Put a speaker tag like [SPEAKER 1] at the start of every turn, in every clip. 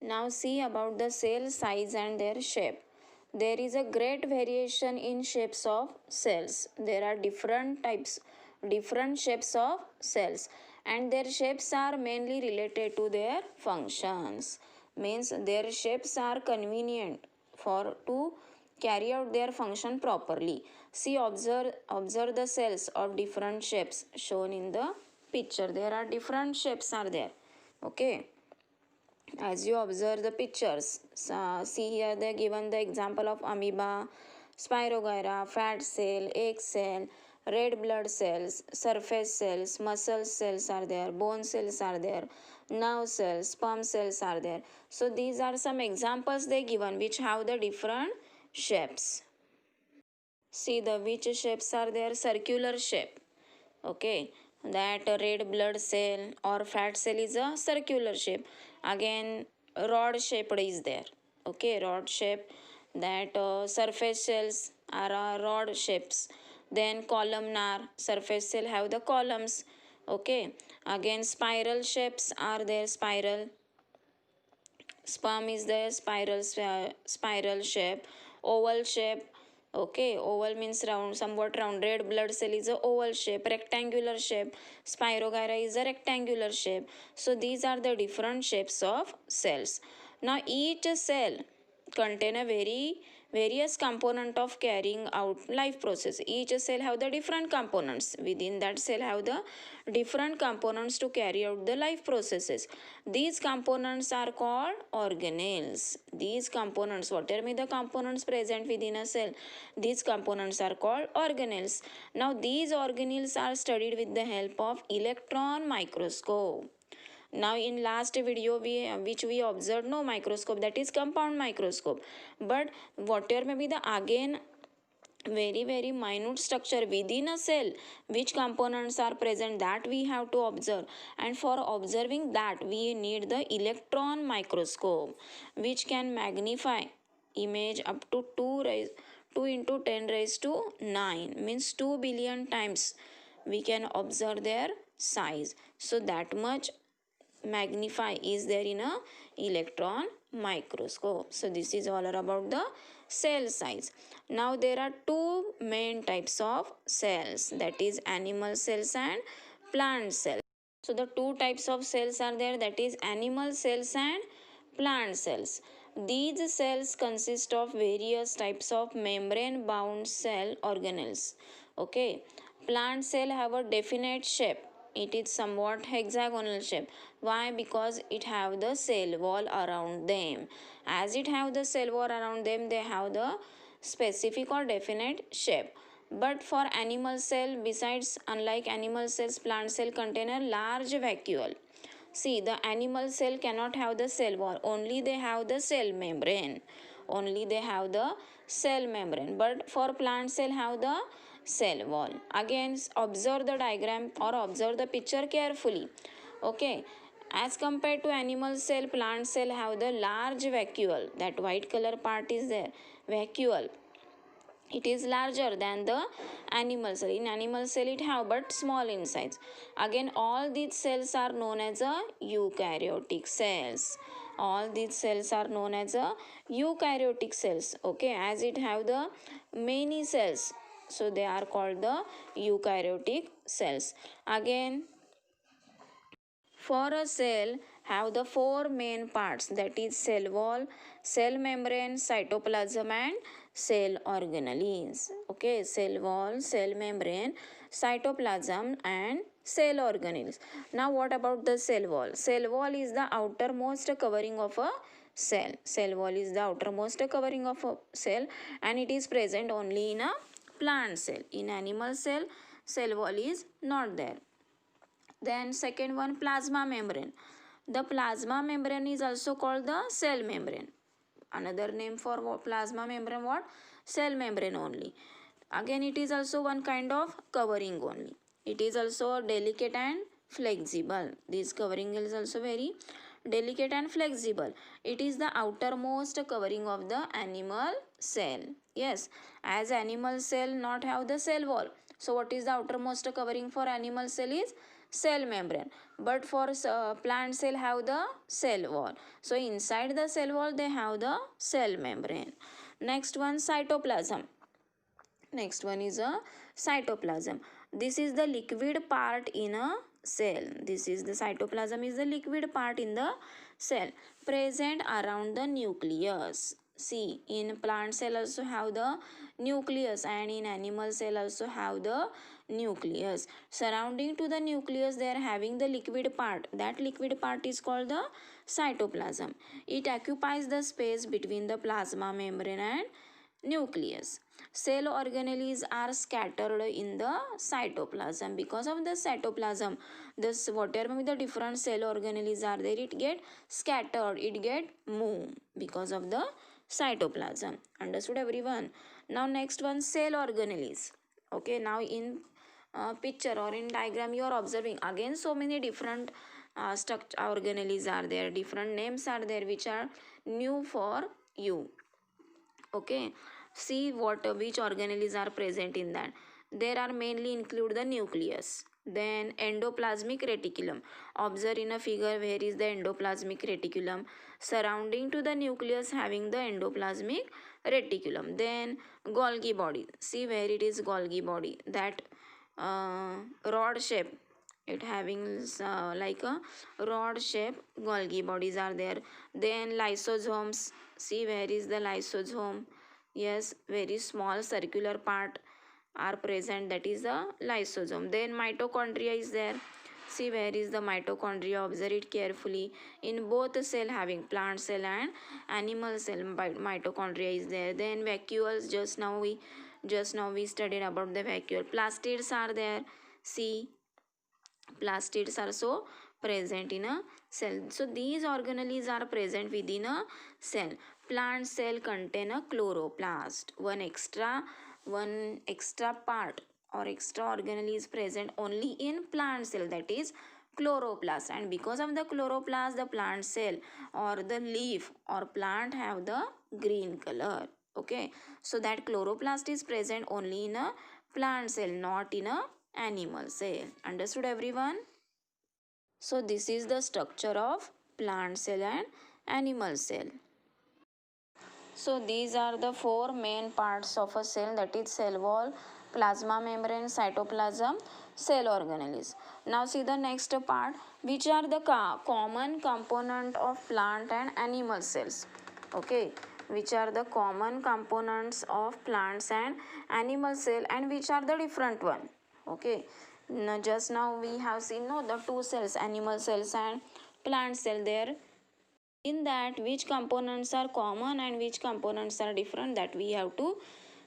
[SPEAKER 1] Now see about the cell size and their shape. There is a great variation in shapes of cells. There are different shapes of cells, and their shapes are mainly related to their functions. Means their shapes are convenient for to carry out their function properly. See, observe the cells of different shapes shown in the picture. There are different shapes are there. Okay, as you observe the pictures, see here they given the example of amoeba, spirogyra, fat cell, egg cell, red blood cells, surface cells, muscle cells are there, bone cells are there, nerve cells, sperm cells are there. So these are some examples they given which have the different shapes. See the which shapes are there? Circular shape. Okay, that red blood cell or fat cell is a circular shape. Again, rod shaped is there. Okay, rod shape. That surface cells are rod shapes. Then columnar surface cell have the columns. Okay, again spiral shapes are there. Spiral sperm is the spiral shape. Oval shape. Okay, oval means round, somewhat round. Red blood cell is a oval shape. Rectangular shape. Spirogyra is a rectangular shape. So these are the different shapes of cells. Now each cell contain a various component of carrying out life process. Each cell have the different components. Within that cell have the different components to carry out the life processes. These components are called organelles. These components, whatever the components present within a cell, these components are called organelles. Now these organelles are studied with the help of electron microscope. Now in last video which we observed no microscope, that is compound microscope, but whatever may be the again very minute structure within a cell, which components are present, that we have to observe, and for observing that we need the electron microscope, which can magnify image up to 2 into 10 raised to 9, means 2 billion times we can observe their size. So that much magnify is there in a electron microscope. So this is all about the cell size. Now there are two main types of cells, that is animal cells and plant cells. So the two types of cells are there, that is animal cells and plant cells. These cells consist of various types of membrane bound cell organelles. Okay, plant cell have a definite shape. It is somewhat hexagonal shape. Why? Because it have the cell wall around them. As it have the cell wall around them, they have the specific or definite shape. But for animal cell, besides, unlike animal cells, plant cell contain a large vacuole. See, the animal cell cannot have the cell wall, only they have the cell membrane. Only they have the cell membrane. But for plant cell have the cell wall. Again, observe the diagram or observe the picture carefully. Okay. As compared to animal cell, plant cell have the large vacuole. That white color part is there. Vacuole. It is larger than the animal cell. In animal cell it have but small in size. Again, all these cells are known as a eukaryotic cells. All these cells are known as a eukaryotic cells. Okay, as it have the many cells, so they are called the eukaryotic cells. Again, for a cell have the four main parts, that is cell wall, cell membrane, cytoplasm and cell organelles. Okay, cell wall, cell membrane, cytoplasm and cell organelles. Now what about the cell wall? Cell wall is the outermost covering of a cell. Cell wall is the outermost covering of a cell, and it is present only in a plant cell. In animal cell, cell wall is not there. Then second one, plasma membrane. The plasma membrane is also called the cell membrane. Another name for plasma membrane what? Cell membrane only. Again it is also one kind of covering only. It is also delicate and flexible. This covering is also very delicate and flexible. It is the outermost covering of the animal cell. Yes, as animal cell not have the cell wall. So what is the outermost covering for animal cell is cell membrane. but for plant cell have the cell wall. So inside the cell wall they have the cell membrane. Next one, cytoplasm. Next one is a cytoplasm. This is the liquid part in a cell. This is the cytoplasm is the liquid part in the cell present around the nucleus. See, in plant cell also have the nucleus, and in animal cell also have the nucleus. Surrounding to the nucleus they are having the liquid part. That liquid part is called the cytoplasm. It occupies the space between the plasma membrane and nucleus. Cell organelles are scattered in the cytoplasm. Because of the cytoplasm, this whatever the different cell organelles are there, it get scattered, it get moved because of the cytoplasm. Understood everyone? Now next one, cell organelles. Okay, now in picture or in diagram you are observing again so many different structure organelles are there, different names are there which are new for you. Okay, see what which organelles are present in that. There are mainly include the nucleus, then endoplasmic reticulum. Observe in a figure where is the endoplasmic reticulum, surrounding to the nucleus having the endoplasmic reticulum. Then Golgi body, see where it is Golgi body, that rod shape, it having like a rod shape Golgi bodies are there. Then lysosomes, see where is the lysosome, yes, very small circular part are present, that is the lysosome. Then mitochondria is there, see where is the mitochondria, observe it carefully. In both cell having plant cell and animal cell mitochondria is there. Then vacuoles, just now we studied about the vacuole. Plastids are there, see plastids are so present in a cell. So these organelles are present within a cell. Plant cell contain a chloroplast. One extra part or extra organelle is present only in plant cell, that is chloroplast. And because of the chloroplast, the plant cell or the leaf or plant have the green color. Okay, so that chloroplast is present only in a plant cell, not in a animal cell. Understood everyone? So this is the structure of plant cell and animal cell. So these are the four main parts of a cell, that is cell wall, plasma membrane, cytoplasm, cell organelles. Now see the next part, which are the common component of plant and animal cells. Okay, which are the common components of plants and animal cell, and which are the different one. Okay, now just now we have seen the two cells, animal cells and plant cell there. In that which components are common and which components are different, that we have to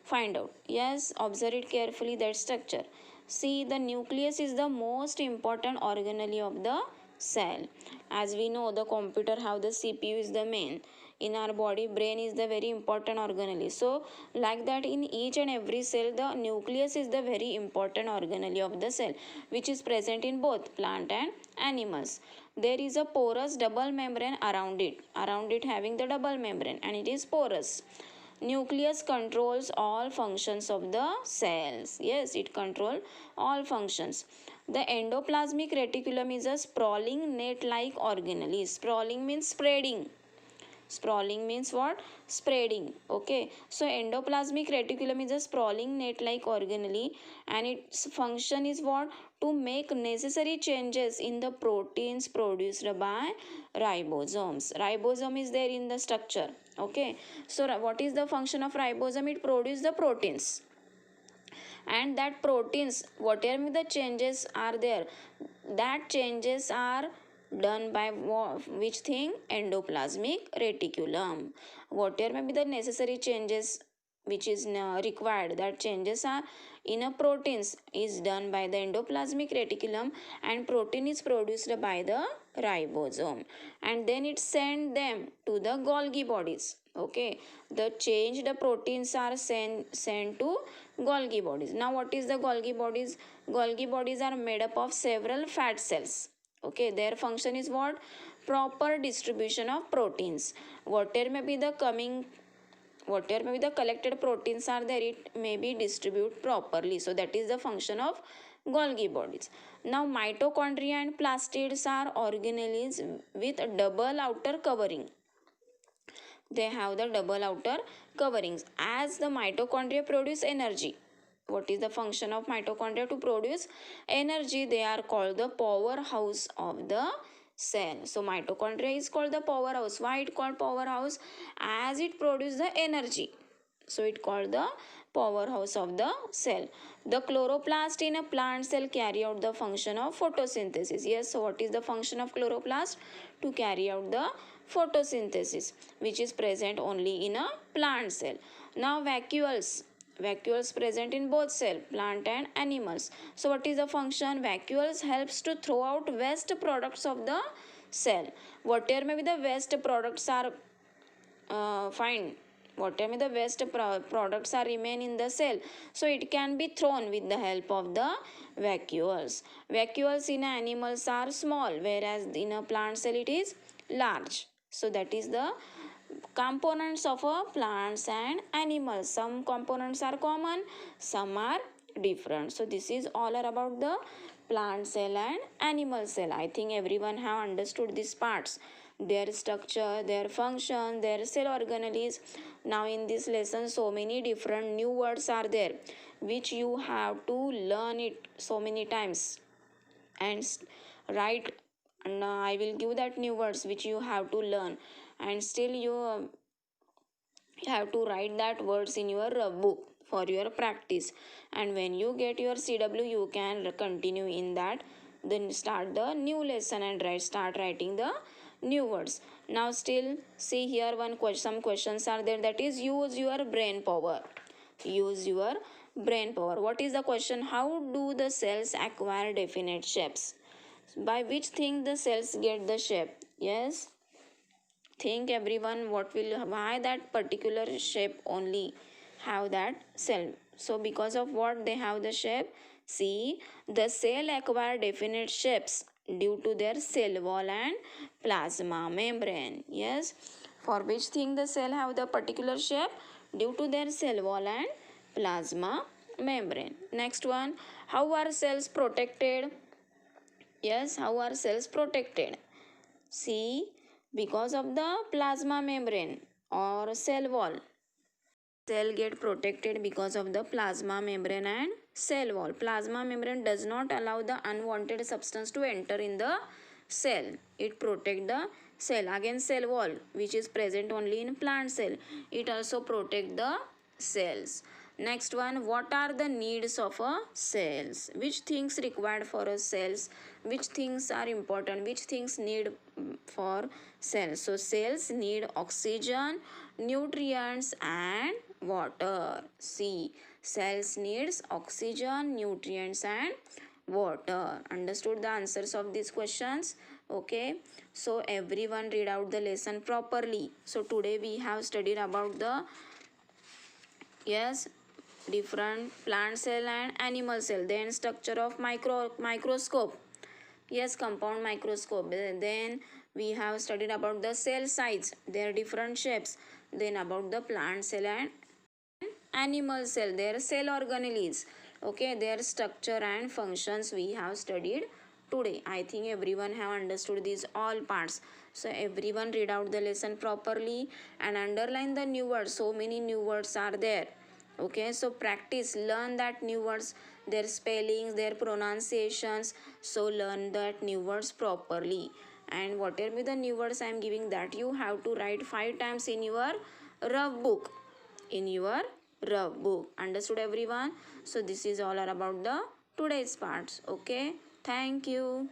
[SPEAKER 1] find out. Yes, observe it carefully, that structure. See, the nucleus is the most important organelle of the cell. As we know, the computer have the CPU is the main. In our body, brain is the very important organelle. So like that, in each and every cell, the nucleus is the very important organelle of the cell, which is present in both plant and animals. There is a porous double membrane around it having the double membrane, and it is porous. Nucleus controls all functions of the cells. Yes, it controls all functions. The endoplasmic reticulum is a sprawling net-like organelle. Sprawling means spreading. Sprawling means what? Spreading. Okay. So endoplasmic reticulum is a sprawling net-like organelle, and its function is what? To make necessary changes in the proteins produced by ribosomes. Ribosome is there in the structure. Okay. So what is the function of ribosome? It produces the proteins. And that proteins, whatever the changes are there, that changes are done by which thing? Endoplasmic reticulum. Whatever may be the necessary changes which is required, that changes are in a proteins is done by the endoplasmic reticulum, and protein is produced by the ribosome, and then it send them to the Golgi bodies. Okay, the changed proteins are sent to Golgi bodies. Now what is the Golgi bodies? Golgi bodies are made up of several fat cells. Okay, their function is what? Proper distribution of proteins. Whatever may be the collected proteins are there, it may be distributed properly. So that is the function of Golgi bodies. Now mitochondria and plastids are organelles with a double outer covering. They have the double outer coverings. As the mitochondria produce energy, what is the function of mitochondria? To produce energy. They are called the powerhouse of the cell. So mitochondria is called the powerhouse. Why it called powerhouse? As it produces the energy, so it called the powerhouse of the cell. The chloroplast in a plant cell carry out the function of photosynthesis. Yes, so what is the function of chloroplast? To carry out the photosynthesis, which is present only in a plant cell. Now vacuoles present in both cell, plant and animals. So what is the function? Vacuoles helps to throw out waste products of the cell. Whatever may be the waste products are fine, whatever the waste products are remain in the cell, so it can be thrown with the help of the vacuoles. Vacuoles in animals are small, whereas in a plant cell it is large. So that is the components of a plants and animals. Some components are common, some are different. So this is all about the plant cell and animal cell. I think everyone have understood these parts, their structure, their function, their cell organelles. Now in this lesson so many different new words are there which you have to learn it so many times and write, and I will give that new words which you have to learn, and still you have to write that words in your book for your practice. And when you get your CW you can continue in that, then start the new lesson and start writing the new words. Now still see here one question, some questions are there, that is use your brain power. Use your brain power. What is the question? How do the cells acquire definite shapes? By which thing the cells get the shape? Yes, think everyone, what will, why that particular shape only have that cell? So because of what they have the shape? See, the cell acquire definite shapes due to their cell wall and plasma membrane. Yes, for which thing the cell have the particular shape? Due to their cell wall and plasma membrane. Next one, how are cells protected? Yes, how are cells protected? See, because of the plasma membrane or cell wall. Cell get protected because of the plasma membrane and cell wall. Plasma membrane does not allow the unwanted substance to enter in the cell. It protect the cell against cell wall, which is present only in plant cell. It also protect the cells. Next one, what are the needs of a cells? Which things required for a cells? Which things are important? Which things need for cells? So cells need oxygen, nutrients and water. See, cells needs oxygen, nutrients and water. Understood the answers of these questions? Okay, so everyone read out the lesson properly. So today we have studied about the, yes, different plant cell and animal cell, then structure of microscope. Yes, compound microscope. Then we have studied about the cell size, their different shapes. Then about the plant cell and animal cell, their cell organelles. Okay, their structure and functions we have studied today. I think everyone have understood these all parts. So everyone read out the lesson properly and underline the new words. So many new words are there. Okay, so practice, learn that new words, their spellings, their pronunciations. So learn that new words properly, and whatever be the new words I am giving, that you have to write 5 times in your rough book, in your rough book. Understood everyone? So this is all about the today's parts. Okay, thank you.